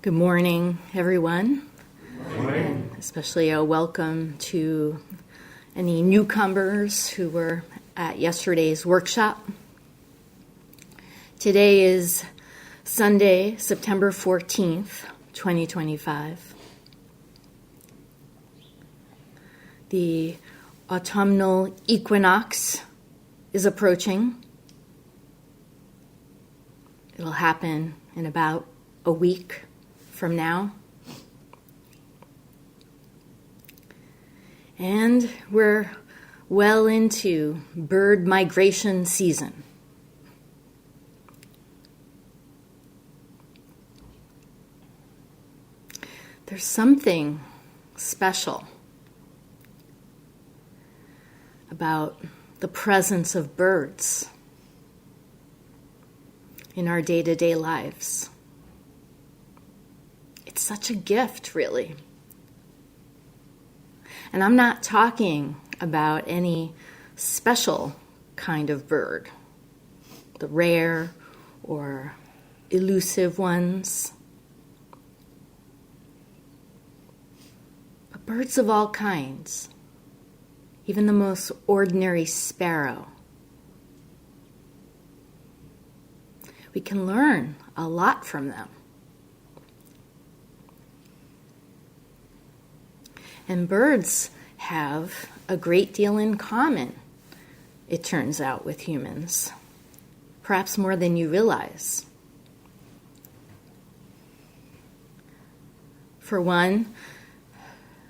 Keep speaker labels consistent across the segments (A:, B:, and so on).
A: Good morning, everyone.
B: Good morning.
A: And especially a welcome to any newcomers who were at yesterday's workshop. Today is Sunday, September 14th, 2025. The autumnal equinox is approaching. It'll happen in about a week from now. And we're well into bird migration season. There's something special about the presence of birds in our day-to-day lives. It's such a gift, really. And I'm not talking about any special kind of bird, the rare or elusive ones, but birds of all kinds, even the most ordinary sparrow. We can learn a lot from them. And birds have a great deal in common, it turns out, with humans, perhaps more than you realize. For one,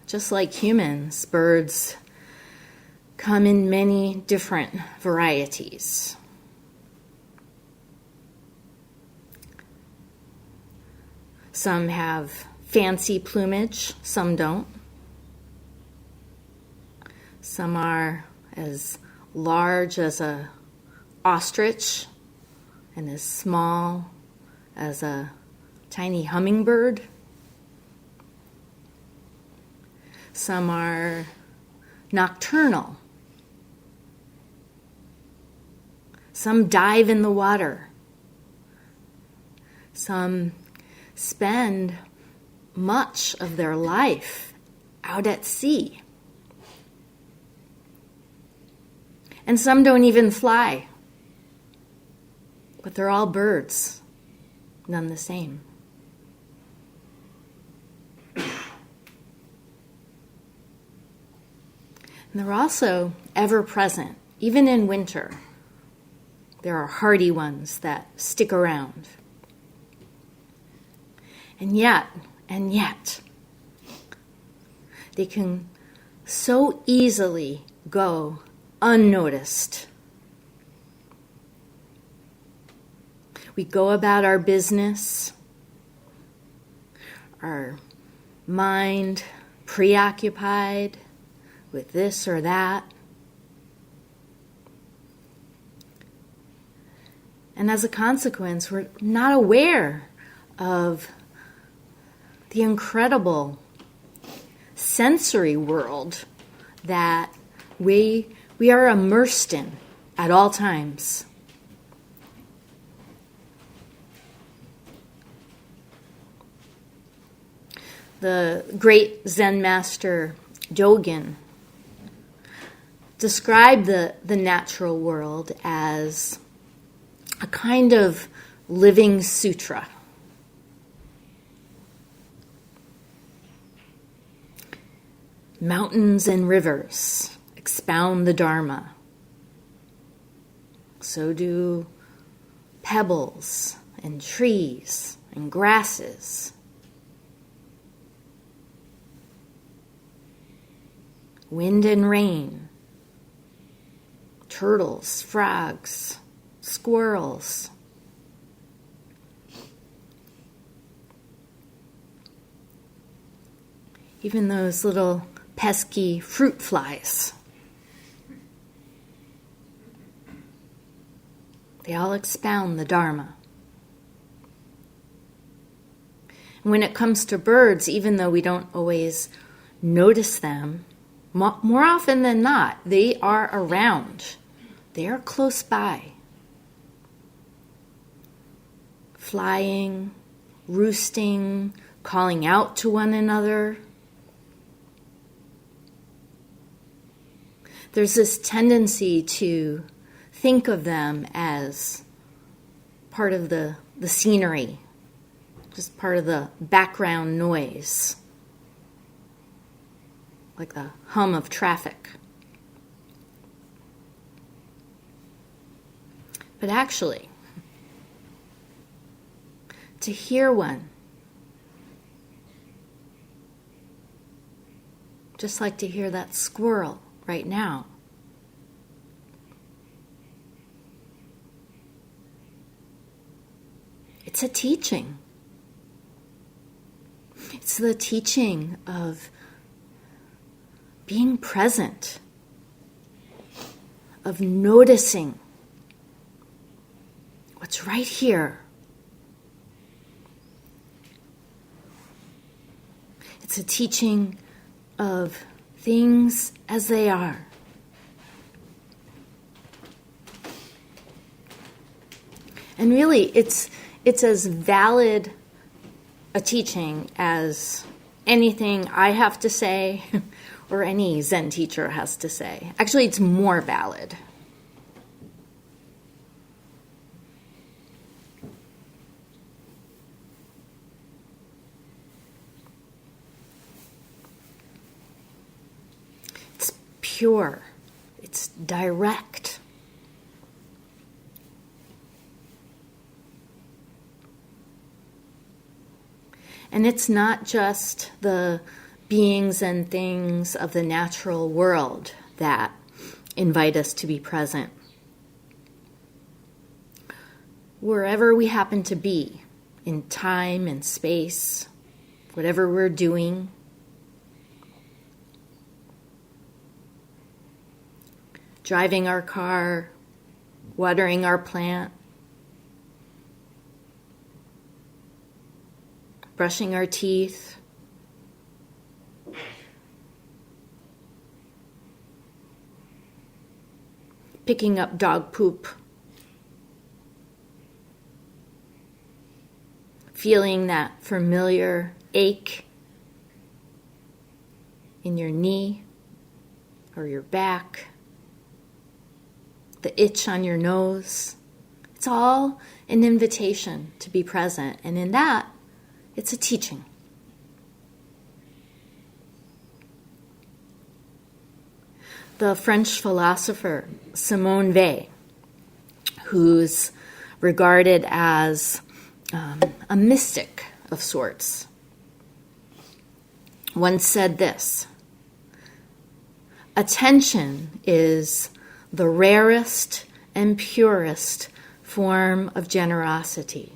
A: just like humans, birds come in many different varieties. Some have fancy plumage, some don't. Some are as large as an ostrich and as small as a tiny hummingbird. Some are nocturnal. Some dive in the water. Some spend much of their life out at sea. And some don't even fly. But they're all birds, none the same. And they're also ever present, even in winter. There are hardy ones that stick around. And yet, they can so easily go unnoticed. We go about our business, our mind preoccupied with this or that. And as a consequence, we're not aware of the incredible sensory world that we are immersed in at all times. The great Zen master Dogen described the natural world as a kind of living sutra. Mountains and rivers expound the Dharma. So do pebbles and trees and grasses. Wind and rain. Turtles, frogs, squirrels. Even those little pesky fruit flies. They all expound the Dharma. And when it comes to birds, even though we don't always notice them, more often than not, they are around. They are close by. Flying, roosting, calling out to one another. There's this tendency to think of them as part of the scenery, just part of the background noise, like the hum of traffic. But actually, to hear one, just like to hear that squirrel right now, it's a teaching. It's the teaching of being present, of noticing what's right here. It's a teaching of things as they are. And really, it's as valid a teaching as anything I have to say or any Zen teacher has to say. Actually, it's more valid. It's pure. It's direct. And it's not just the beings and things of the natural world that invite us to be present. Wherever we happen to be, in time and space, whatever we're doing, driving our car, watering our plant, brushing our teeth, picking up dog poop, feeling that familiar ache in your knee or your back, the itch on your nose. It's all an invitation to be present, and in that, it's a teaching. The French philosopher Simone Weil, who's regarded as a mystic of sorts, once said this: attention is the rarest and purest form of generosity.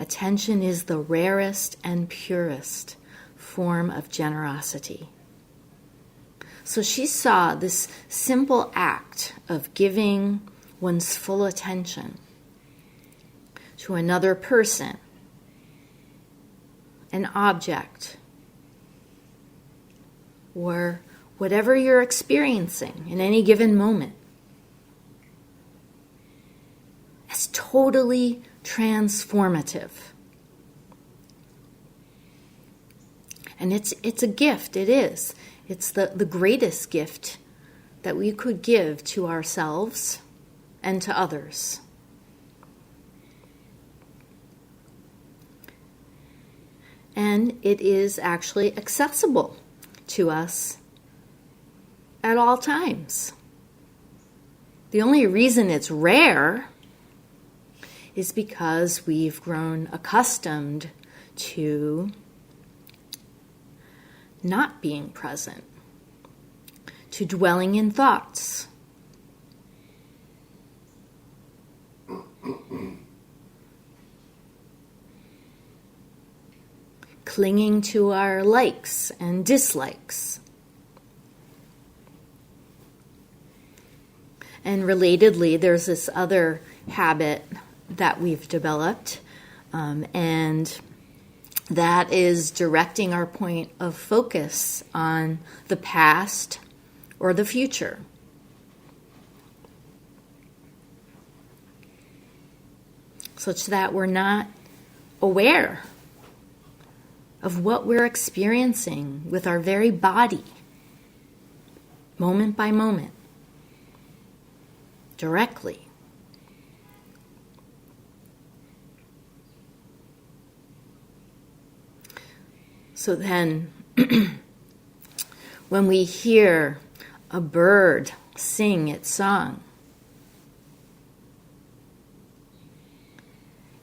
A: Attention is the rarest and purest form of generosity. So she saw this simple act of giving one's full attention to another person, an object, or whatever you're experiencing in any given moment, as totally transformative. And it's a gift, it is. It's the greatest gift that we could give to ourselves and to others. And it is actually accessible to us at all times. The only reason it's rare is because we've grown accustomed to not being present, to dwelling in thoughts, clinging to our likes and dislikes. And relatedly, there's this other habit that we've developed, and that is directing our point of focus on the past or the future. Such that we're not aware of what we're experiencing with our very body, moment by moment, directly. So then, when we hear a bird sing its song,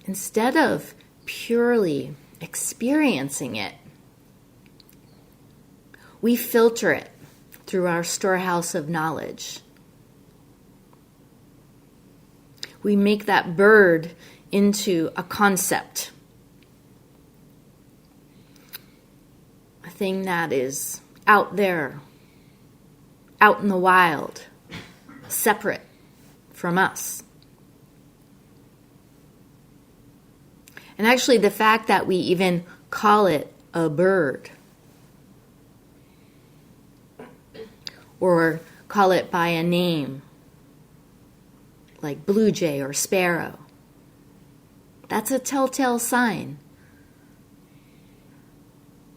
A: instead of purely experiencing it, we filter it through our storehouse of knowledge. We make that bird into a concept, a thing that is out there, out in the wild, separate from us. And actually, the fact that we even call it a bird, or call it by a name, like blue jay or sparrow, that's a telltale sign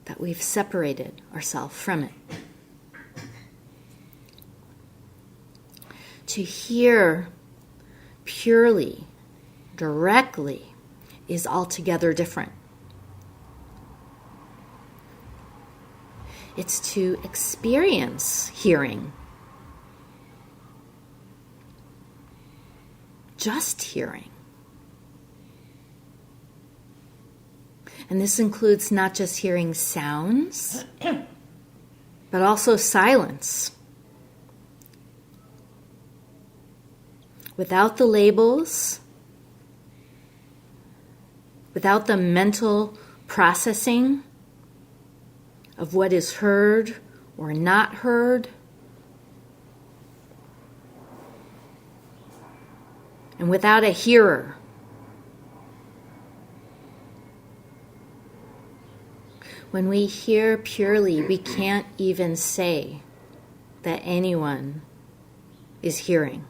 A: that we've separated ourselves from it. To hear purely, directly, is altogether different. It's to experience hearing, just hearing. And this includes not just hearing sounds, but also silence. Without the labels, without the mental processing of what is heard or not heard, and without a hearer. When we hear purely, we can't even say that anyone is hearing.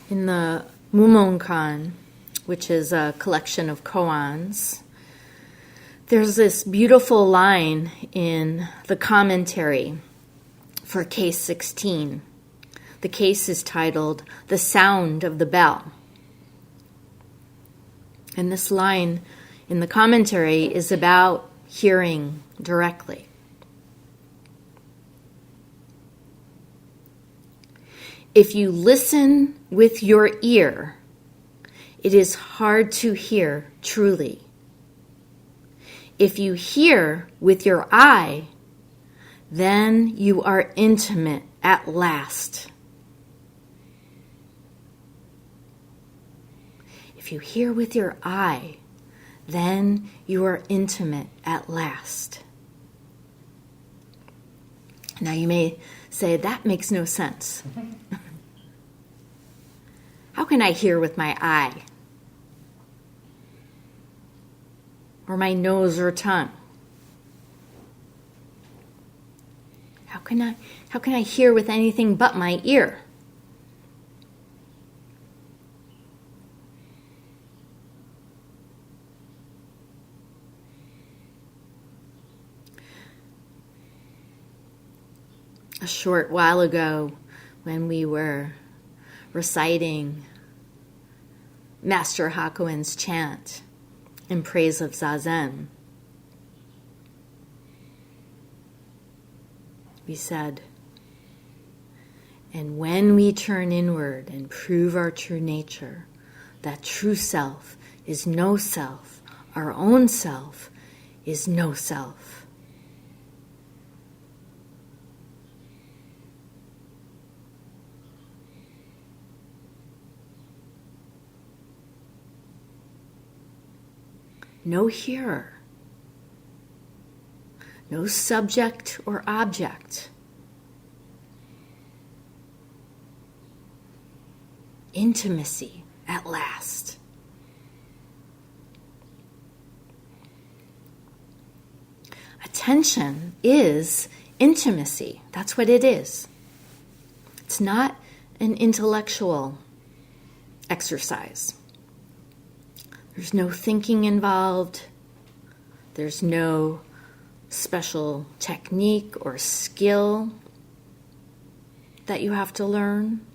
A: In the Mumonkan, which is a collection of koans, there's this beautiful line in the commentary for case 16. The case is titled, "The Sound of the Bell." And this line in the commentary is about hearing directly. If you listen with your ear, it is hard to hear truly. If you hear with your eye, then you are intimate at last. If you hear with your eye, then you are intimate at last. Now you may say, that makes no sense. How can I hear with my eye? Or my nose or tongue? How can I hear with anything but my ear? A short while ago, when we were reciting Master Hakuin's chant in praise of Zazen, we said, and when we turn inward and prove our true nature, that true self is no self, our own self is no self. No hearer, no subject or object. Intimacy at last. Attention is intimacy. That's what it is. It's not an intellectual exercise. There's no thinking involved. There's no special technique or skill that you have to learn.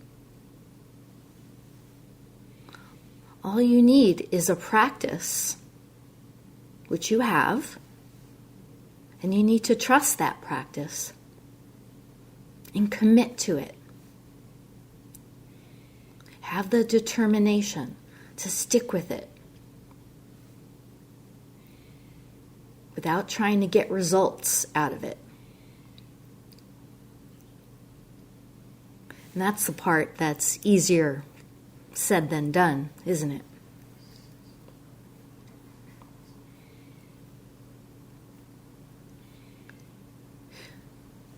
A: All you need is a practice, which you have, and you need to trust that practice and commit to it. Have the determination to stick with it without trying to get results out of it. And that's the part that's easier said than done, isn't it?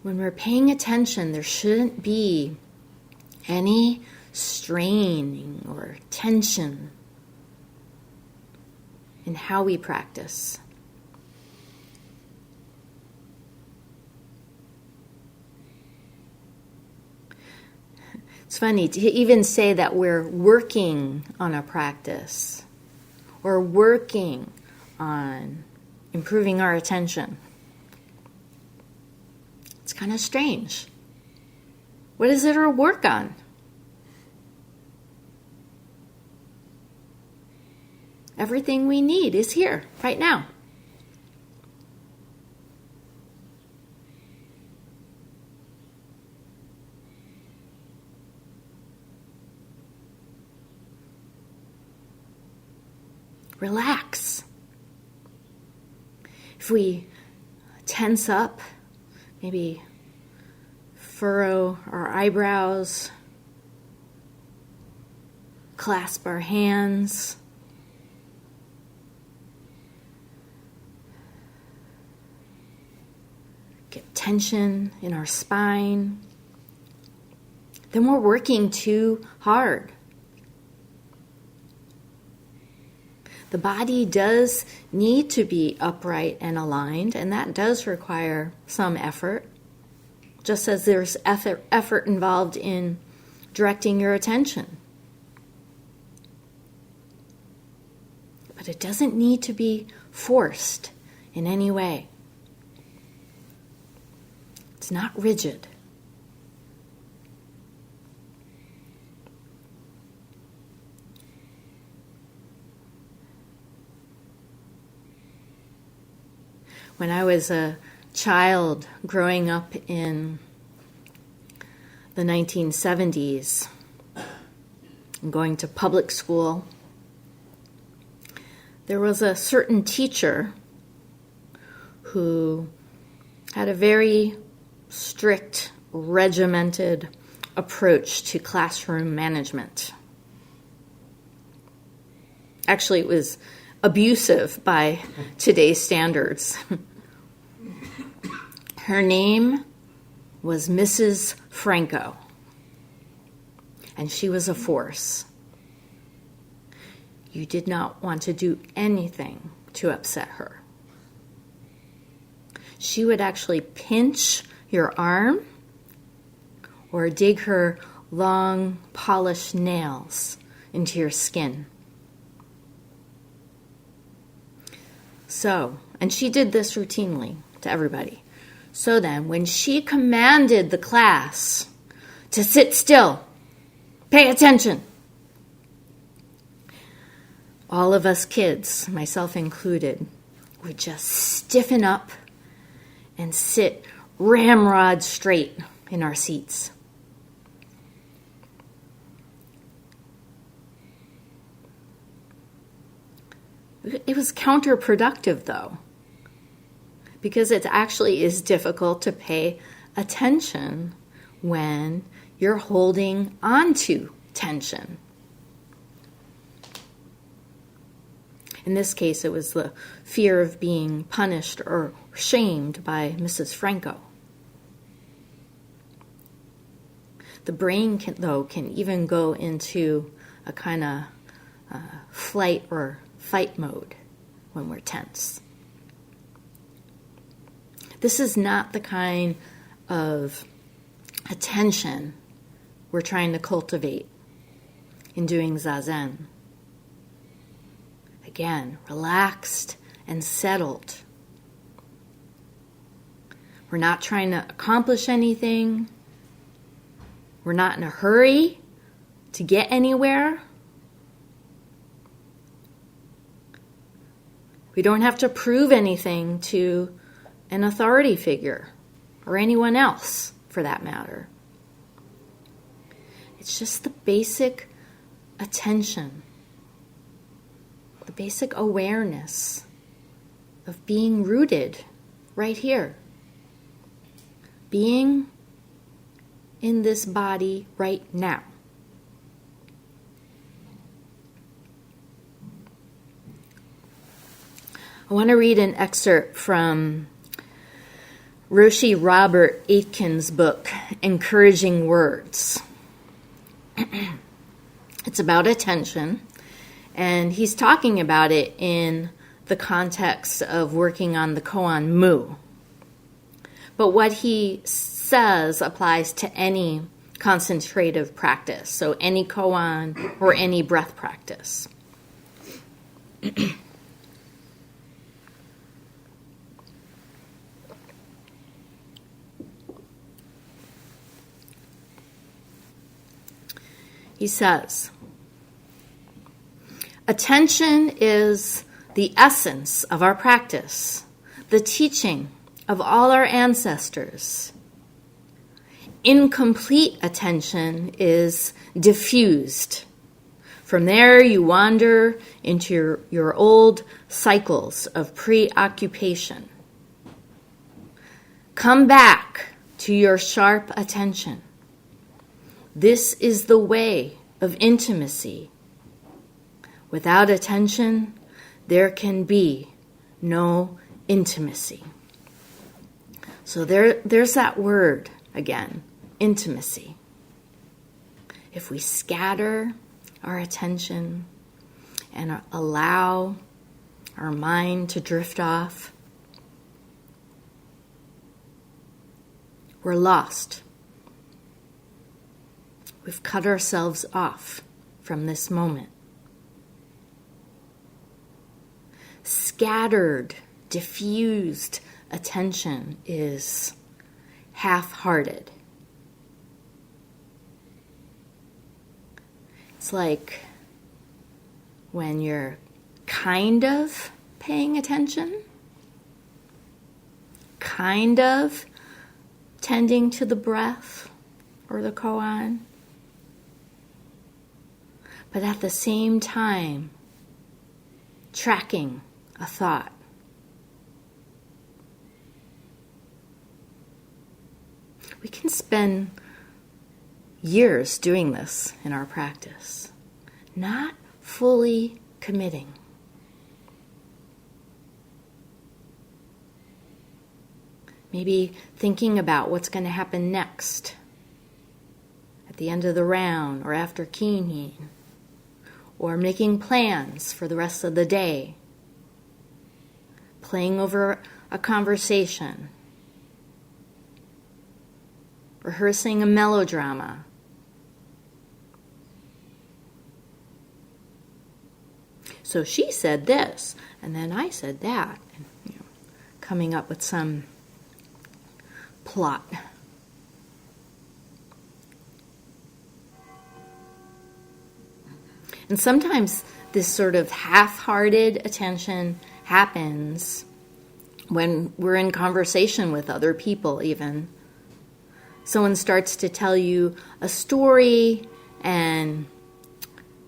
A: When we're paying attention, there shouldn't be any straining or tension in how we practice. It's funny to even say that we're working on a practice or working on improving our attention. It's kind of strange. What is it to work on? Everything we need is here, right now. Relax. If we tense up, maybe furrow our eyebrows, clasp our hands, get tension in our spine, then we're working too hard. The body does need to be upright and aligned, and that does require some effort, just as there's effort involved in directing your attention. But it doesn't need to be forced in any way. It's not rigid. When I was a child growing up in the 1970s and going to public school, there was a certain teacher who had a very strict, regimented approach to classroom management. Actually, it was abusive by today's standards. Her name was Mrs. Franco, and she was a force. You did not want to do anything to upset her. She would actually pinch your arm or dig her long, polished nails into your skin. So, and she did this routinely to everybody. So then, when she commanded the class to sit still, pay attention, all of us kids, myself included, would just stiffen up and sit ramrod straight in our seats. It was counterproductive, though, because it actually is difficult to pay attention when you're holding onto tension. In this case, it was the fear of being punished or shamed by Mrs. Franco. The brain can even go into a kind of flight or fight mode when we're tense. This is not the kind of attention we're trying to cultivate in doing Zazen. Again, relaxed and settled. We're not trying to accomplish anything. We're not in a hurry to get anywhere. We don't have to prove anything to an authority figure or anyone else, for that matter. It's just the basic attention, the basic awareness of being rooted right here, being in this body right now. I want to read an excerpt from Roshi Robert Aitken's book, Encouraging Words. It's about attention, and he's talking about it in the context of working on the koan mu. But what he says applies to any concentrative practice, so any koan or any breath practice. He says, attention is the essence of our practice, the teaching of all our ancestors. Incomplete attention is diffused. From there you wander into your old cycles of preoccupation. Come back to your sharp attention. This is the way of intimacy. Without attention, there can be no intimacy. So there's that word again, intimacy. If we scatter our attention and allow our mind to drift off, we're lost. We've cut ourselves off from this moment. Scattered, diffused attention is half-hearted. It's like when you're kind of paying attention, kind of tending to the breath or the koan, but at the same time, tracking a thought. We can spend years doing this in our practice, not fully committing. Maybe thinking about what's going to happen next, at the end of the round or after kinhin, or making plans for the rest of the day, playing over a conversation, rehearsing a melodrama. So she said this, and then I said that, and, coming up with some plot. And sometimes this sort of half-hearted attention happens when we're in conversation with other people even. Someone starts to tell you a story and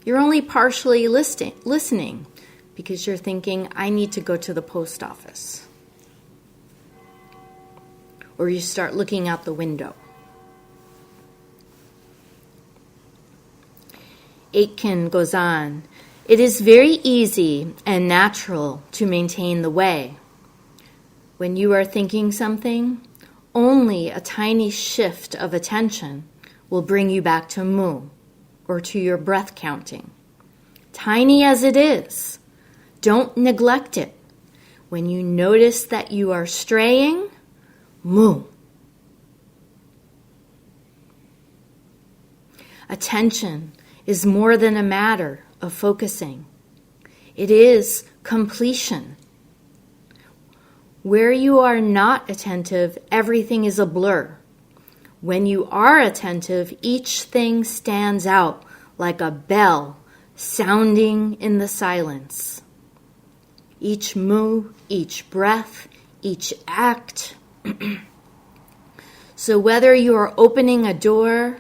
A: you're only partially listening because you're thinking, I need to go to the post office. Or you start looking out the window. Aitken goes on, it is very easy and natural to maintain the way. When you are thinking something, only a tiny shift of attention will bring you back to mu, or to your breath counting. Tiny as it is, don't neglect it. When you notice that you are straying, mu. Attention is more than a matter of focusing. It is completion. Where you are not attentive, everything is a blur. When you are attentive, each thing stands out like a bell sounding in the silence. Each move, each breath, each act. So whether you are opening a door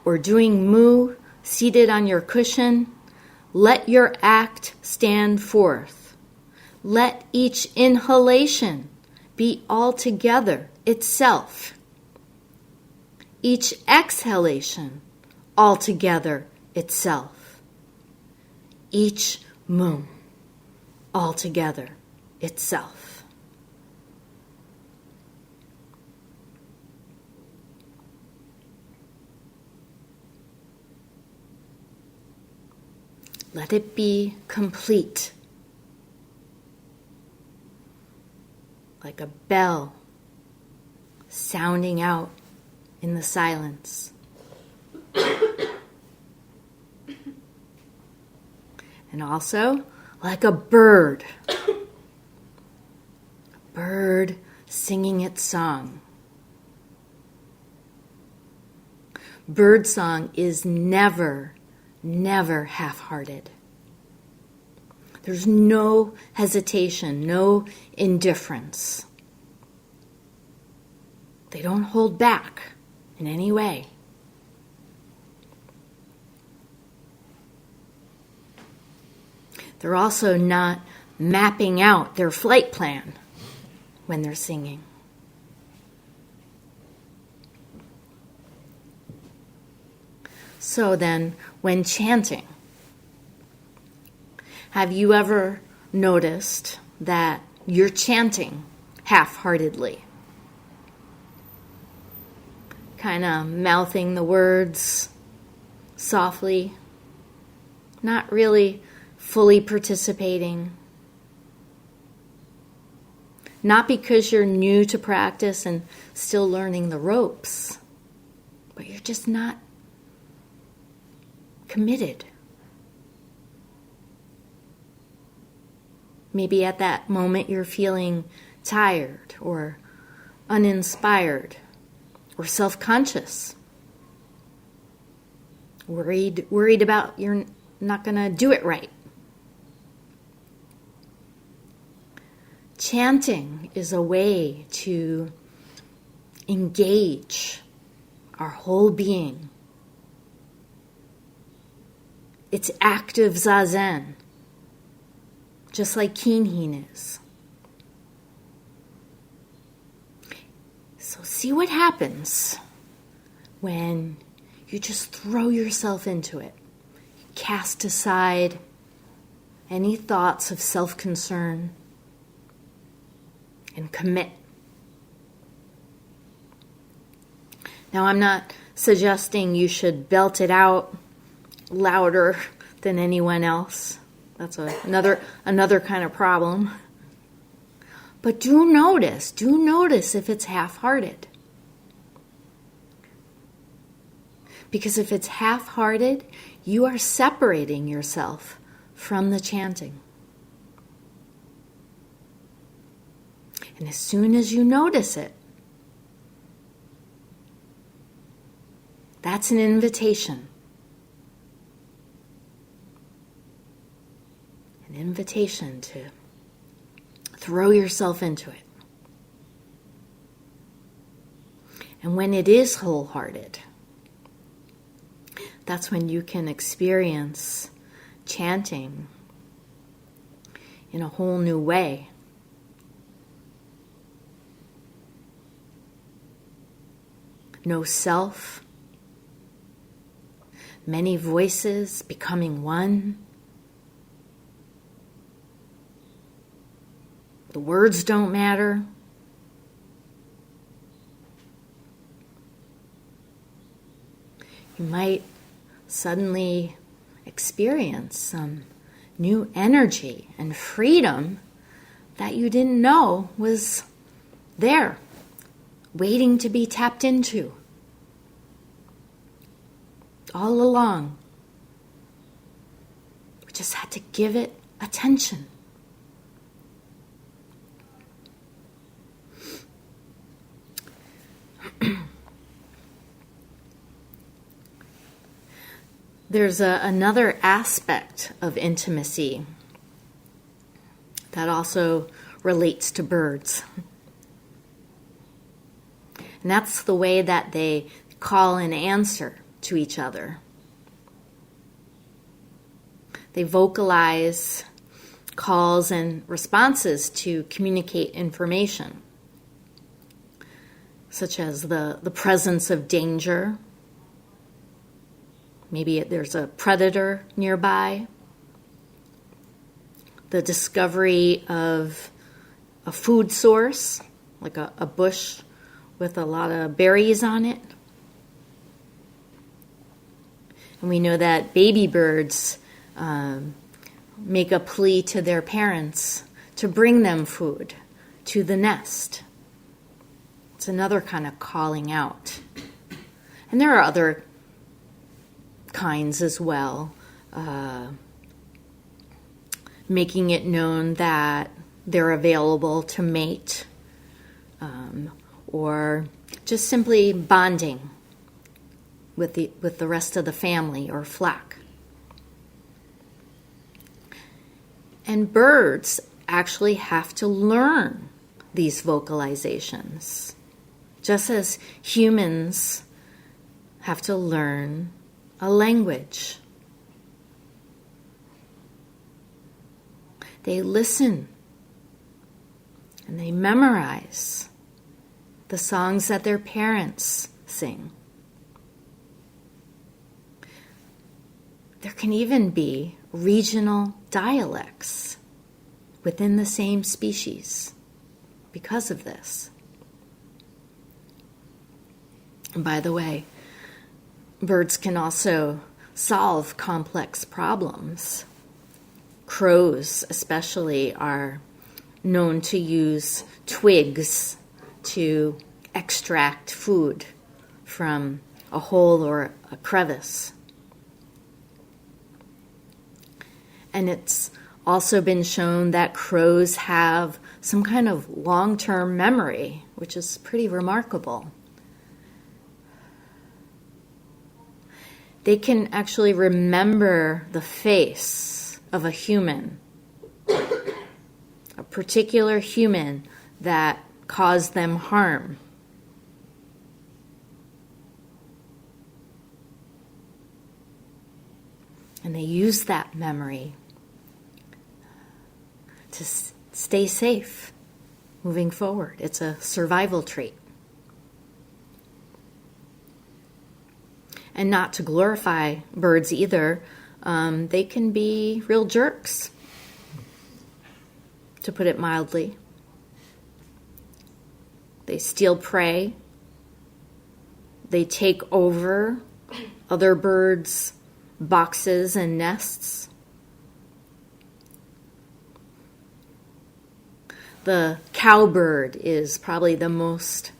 A: or doing moo seated on your cushion, let your act stand forth. Let each inhalation be altogether itself. Each exhalation altogether itself. Each moo altogether itself. Let it be complete, like a bell sounding out in the silence. And also, like a bird singing its song. Bird song is never half-hearted. There's no hesitation, no indifference. They don't hold back in any way. They're also not mapping out their flight plan when they're singing. So then, when chanting, have you ever noticed that you're chanting half-heartedly? Kind of mouthing the words softly, not really fully participating. Not because you're new to practice and still learning the ropes, but you're just not committed. Maybe at that moment you're feeling tired or uninspired or self-conscious, worried about you're not going to do it right. Chanting is a way to engage our whole being. It's active zazen, just like kinhin is. So see what happens when you just throw yourself into it. You cast aside any thoughts of self-concern and commit. Now, I'm not suggesting you should belt it out louder than anyone else. That's another kind of problem. But do notice if it's half-hearted. Because if it's half-hearted, you are separating yourself from the chanting. And as soon as you notice it, that's an invitation. An invitation to throw yourself into it. And when it is wholehearted, that's when you can experience chanting in a whole new way. No self, many voices becoming one. The words don't matter. You might suddenly experience some new energy and freedom that you didn't know was there, waiting to be tapped into. all along. We just had to give it attention. There's another aspect of intimacy that also relates to birds. And that's the way that they call and answer to each other. They vocalize calls and responses to communicate information, such as the presence of danger. Maybe there's a predator nearby. The discovery of a food source, like a bush with a lot of berries on it. And we know that baby birds make a plea to their parents to bring them food to the nest. It's another kind of calling out. And there are other kinds as well, making it known that they're available to mate, or just simply bonding with the rest of the family or flock. And birds actually have to learn these vocalizations, just as humans have to learn a language. They listen and they memorize the songs that their parents sing. There can even be regional dialects within the same species because of this. And by the way, birds can also solve complex problems. Crows especially are known to use twigs to extract food from a hole or a crevice. And it's also been shown that crows have some kind of long-term memory, which is pretty remarkable. They can actually remember the face of a human, a particular human that caused them harm. And they use that memory to stay safe moving forward. It's a survival trait. And not to glorify birds either, they can be real jerks, to put it mildly. They steal prey. They take over other birds' boxes and nests. The cowbird is probably the most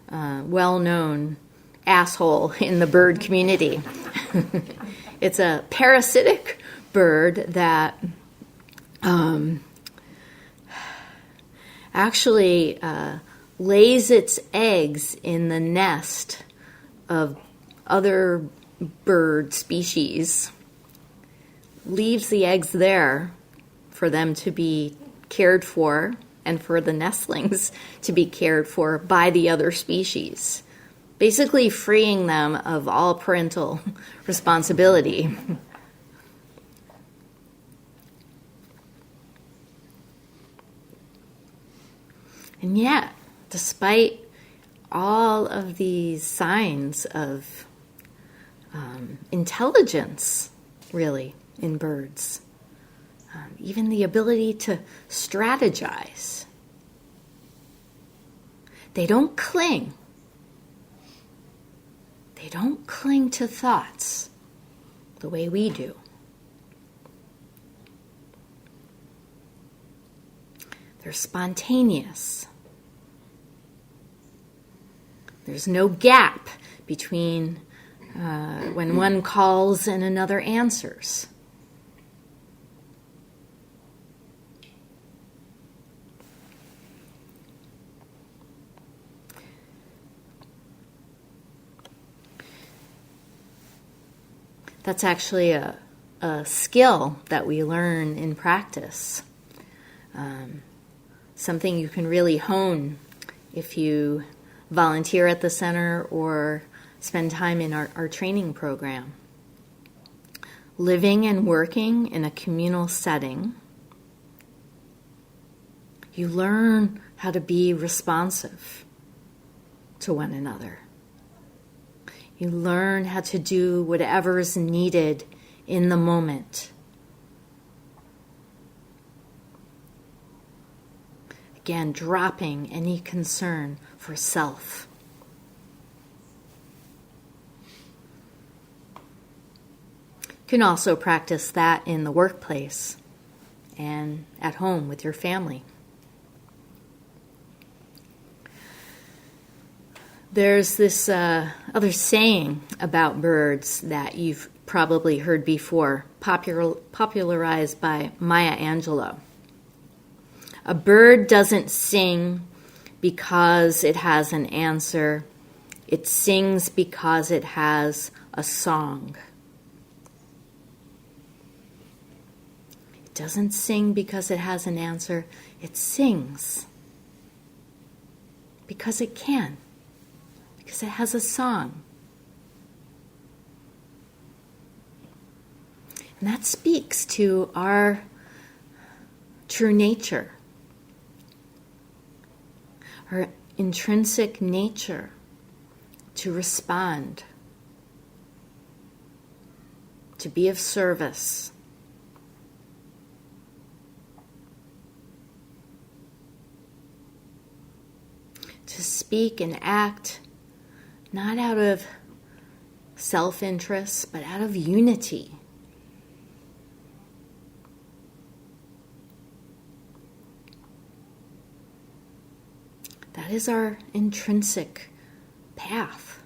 A: well-known asshole in the bird community. It's a parasitic bird that actually lays its eggs in the nest of other bird species, leaves the eggs there for them to be cared for and for the nestlings to be cared for by the other species, basically freeing them of all parental responsibility. And yet, despite all of these signs of intelligence, really, in birds, even the ability to strategize, they don't cling. They don't cling to thoughts the way we do. They're spontaneous. There's no gap between when one calls and another answers. That's actually a skill that we learn in practice. Something you can really hone if you volunteer at the center or spend time in our training program. Living and working in a communal setting, you learn how to be responsive to one another. You learn how to do whatever is needed in the moment. Again, dropping any concern for self. You can also practice that in the workplace and at home with your family. There's this other saying about birds that you've probably heard before, popularized by Maya Angelou. A bird doesn't sing because it has an answer. It sings because it has a song. It doesn't sing because it has an answer. It sings because it can. Because it has a song. And that speaks to our true nature, our intrinsic nature to respond, to be of service. To speak and act not out of self-interest, but out of unity. That is our intrinsic path.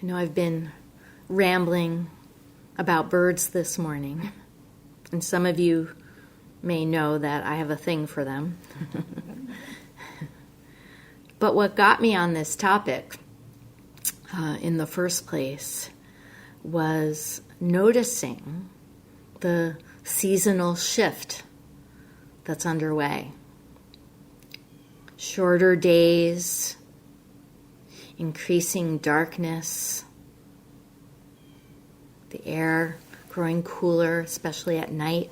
A: I know I've been rambling about birds this morning. And some of you may know that I have a thing for them. But what got me on this topic in the first place was noticing the seasonal shift that's underway. Shorter days, increasing darkness, the air growing cooler, especially at night,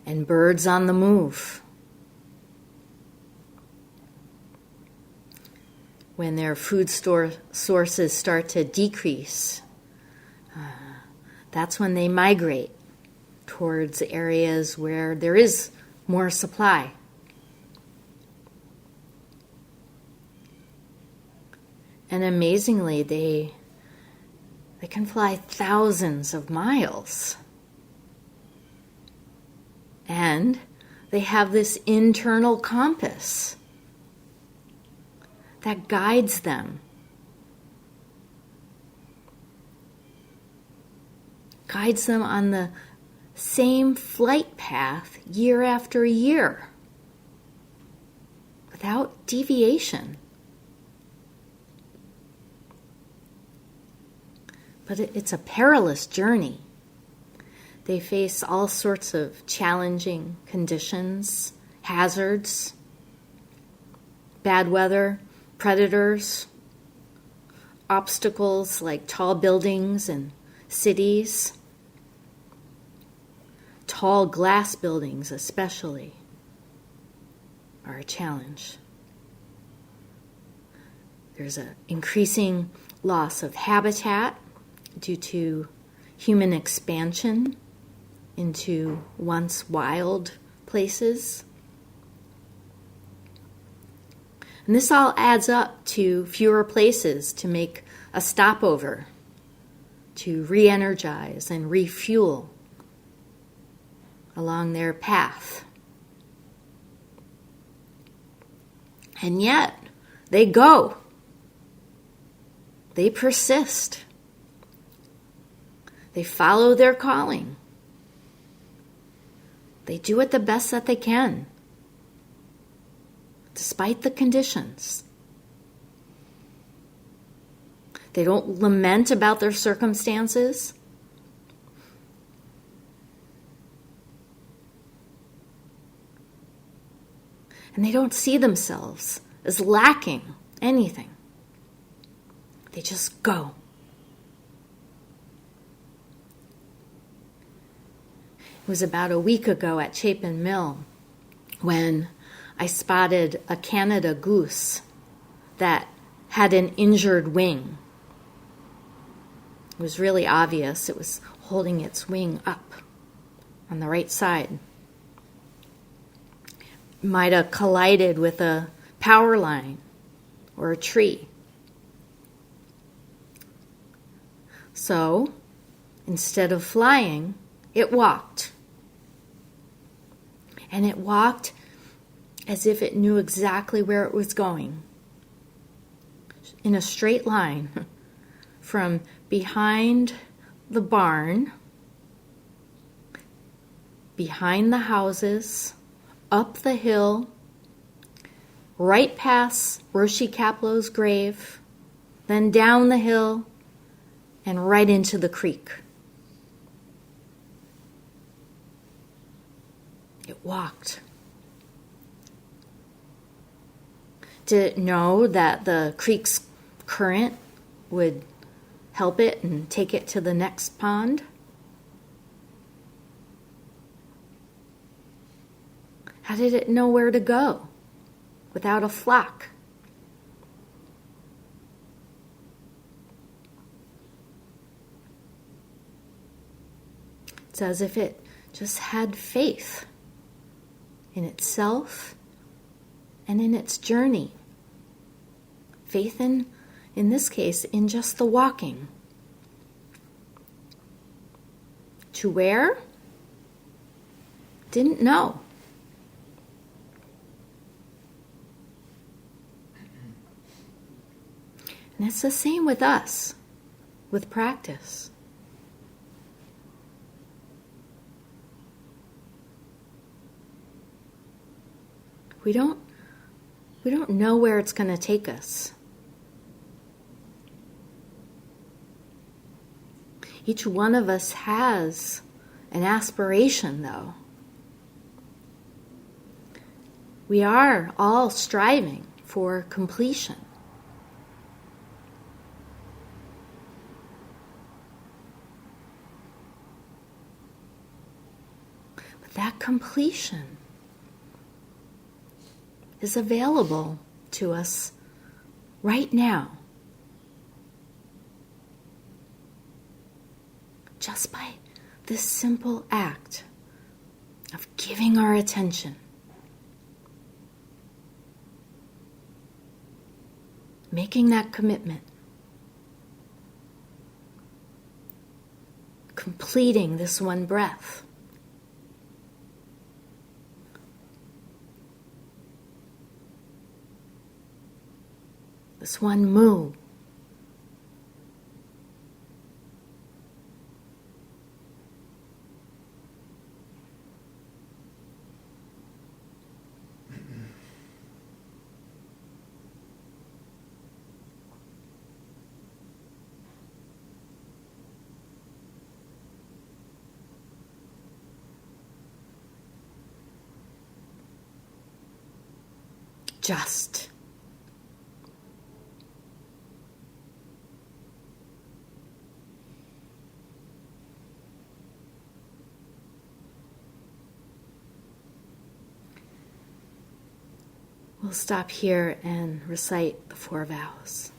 A: and birds on the move. When their food sources start to decrease, that's when they migrate towards areas where there is more supply. And amazingly, they can fly thousands of miles. And they have this internal compass that guides them. Guides them on the same flight path year after year, without deviation. But it's a perilous journey. They face all sorts of challenging conditions, hazards, bad weather, predators, obstacles like tall buildings and cities, tall glass buildings especially, are a challenge. There's an increasing loss of habitat due to human expansion into once wild places. And this all adds up to fewer places to make a stopover, to re-energize and refuel. along their path. And yet, they go. They persist. They follow their calling. They do it the best that they can, despite the conditions. They don't lament about their circumstances. And they don't see themselves as lacking anything. They just go. It was about a week ago at Chapin Mill when I spotted a Canada goose that had an injured wing. It was really obvious. It was holding its wing up on the right side. It might have collided with a power line or a tree. So, instead of flying, it walked. And it walked as if it knew exactly where it was going, in a straight line from behind the barn, behind the houses, up the hill, right past Roshi Kaplow's grave, then down the hill, and right into the creek. It walked. Did it know that the creek's current would help it and take it to the next pond? How did it know where to go without a flock? It's as if it just had faith in itself and in its journey. Faith in this case, in just the walking. To where? Didn't know. And it's the same with us, with practice. We don't know where it's going to take us. Each one of us has an aspiration, though. We are all striving for completion. But that completion is available to us right now. Just by this simple act of giving our attention. Making that commitment. Completing this one breath. This one move. Just. We'll stop here and recite the 4 vows.